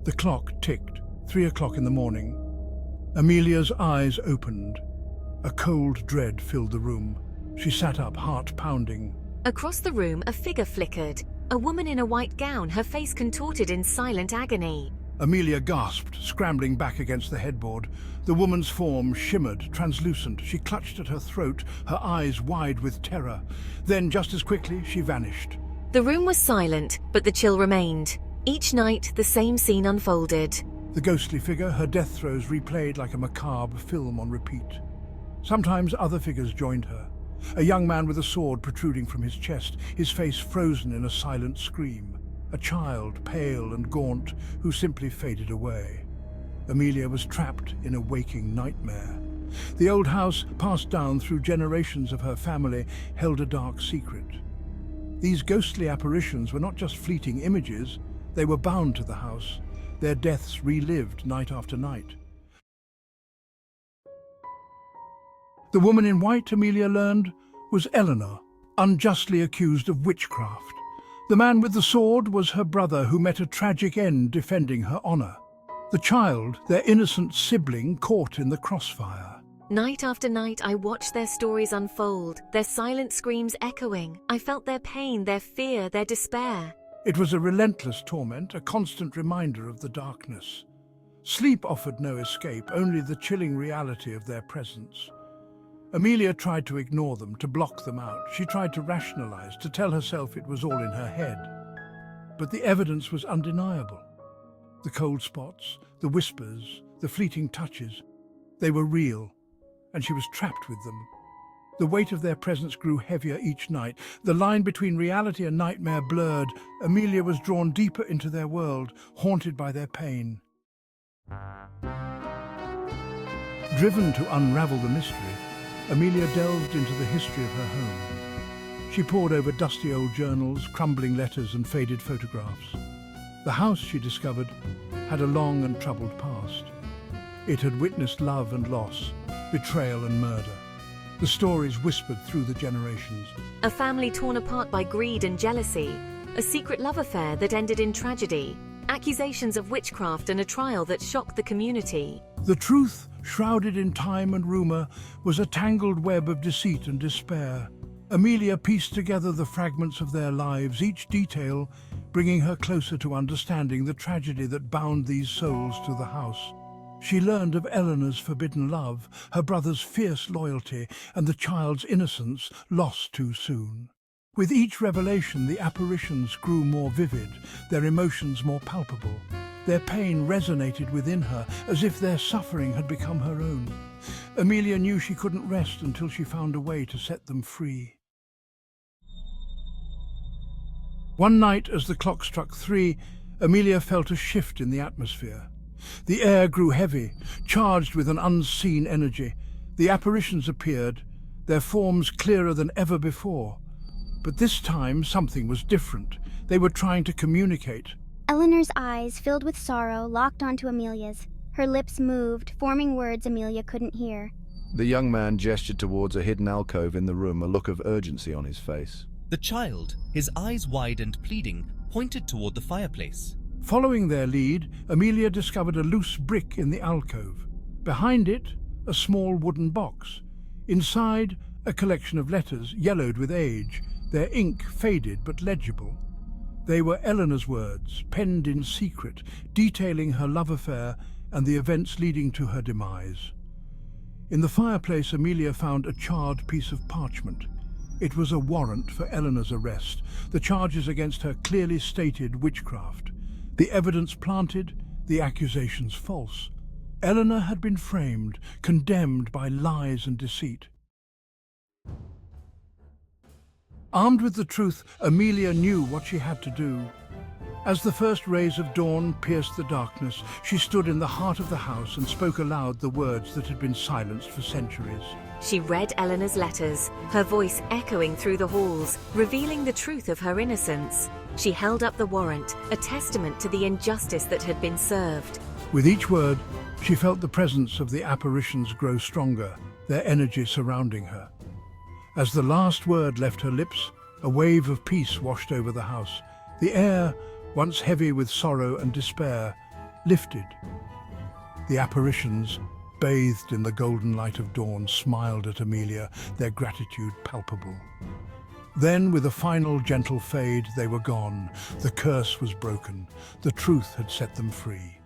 The clock ticked, 3 o'clock in the morning. Amelia's eyes opened. A cold dread filled the room. She sat up, heart pounding. Across the room, a figure flickered. A woman in a white gown, her face contorted in silent agony. Amelia gasped, scrambling back against the headboard. The woman's form shimmered, translucent. She clutched at her throat, her eyes wide with terror. Then, just as quickly, she vanished. The room was silent, but the chill remained. Each night, the same scene unfolded. The ghostly figure, her death throes replayed like a macabre film on repeat. Sometimes other figures joined her. A young man with a sword protruding from his chest, his face frozen in a silent scream. A child, pale and gaunt, who simply faded away. Amelia was trapped in a waking nightmare. The old house, passed down through generations of her family, held a dark secret. These ghostly apparitions were not just fleeting images, they were bound to the house, their deaths relived night after night. The woman in white, Amelia learned, was Eleanor, unjustly accused of witchcraft. The man with the sword was her brother, who met a tragic end defending her honor. The child, their innocent sibling, caught in the crossfire. Night after night, I watched their stories unfold, their silent screams echoing. I felt their pain, their fear, their despair. It was a relentless torment, a constant reminder of the darkness. Sleep offered no escape, only the chilling reality of their presence. Amelia tried to ignore them, to block them out. She tried to rationalize, to tell herself it was all in her head. But the evidence was undeniable. The cold spots, the whispers, the fleeting touches, they were real, and she was trapped with them. The weight of their presence grew heavier each night. The line between reality and nightmare blurred. Amelia was drawn deeper into their world, haunted by their pain. Driven to unravel the mystery, Amelia delved into the history of her home. She pored over dusty old journals, crumbling letters and faded photographs. The house, she discovered, had a long and troubled past. It had witnessed love and loss, betrayal and murder. The stories whispered through the generations. A family torn apart by greed and jealousy. A secret love affair that ended in tragedy. Accusations of witchcraft and a trial that shocked the community. The truth, shrouded in time and rumor, was a tangled web of deceit and despair. Amelia pieced together the fragments of their lives, each detail bringing her closer to understanding the tragedy that bound these souls to the house. She learned of Eleanor's forbidden love, her brother's fierce loyalty, and the child's innocence lost too soon. With each revelation, the apparitions grew more vivid, their emotions more palpable. Their pain resonated within her, as if their suffering had become her own. Amelia knew she couldn't rest until she found a way to set them free. One night, as the clock struck 3, Amelia felt a shift in the atmosphere. The air grew heavy, charged with an unseen energy. The apparitions appeared, their forms clearer than ever before. But this time, something was different. They were trying to communicate. Eleanor's eyes, filled with sorrow, locked onto Amelia's. Her lips moved, forming words Amelia couldn't hear. The young man gestured towards a hidden alcove in the room, a look of urgency on his face. The child, his eyes wide and pleading, pointed toward the fireplace. Following their lead, Amelia discovered a loose brick in the alcove. Behind it, a small wooden box. Inside, a collection of letters, yellowed with age, their ink faded but legible. They were Eleanor's words, penned in secret, detailing her love affair and the events leading to her demise. In the fireplace, Amelia found a charred piece of parchment. It was a warrant for Eleanor's arrest, the charges against her clearly stated witchcraft. The evidence planted, the accusations false. Eleanor had been framed, condemned by lies and deceit. Armed with the truth, Amelia knew what she had to do. As the first rays of dawn pierced the darkness, she stood in the heart of the house and spoke aloud the words that had been silenced for centuries. She read Eleanor's letters, her voice echoing through the halls, revealing the truth of her innocence. She held up the warrant, a testament to the injustice that had been served. With each word, she felt the presence of the apparitions grow stronger, their energy surrounding her. As the last word left her lips, a wave of peace washed over the house. The air, once heavy with sorrow and despair, lifted. The apparitions, bathed in the golden light of dawn, smiled at Amelia, their gratitude palpable. Then, with a final gentle fade, they were gone. The curse was broken. The truth had set them free.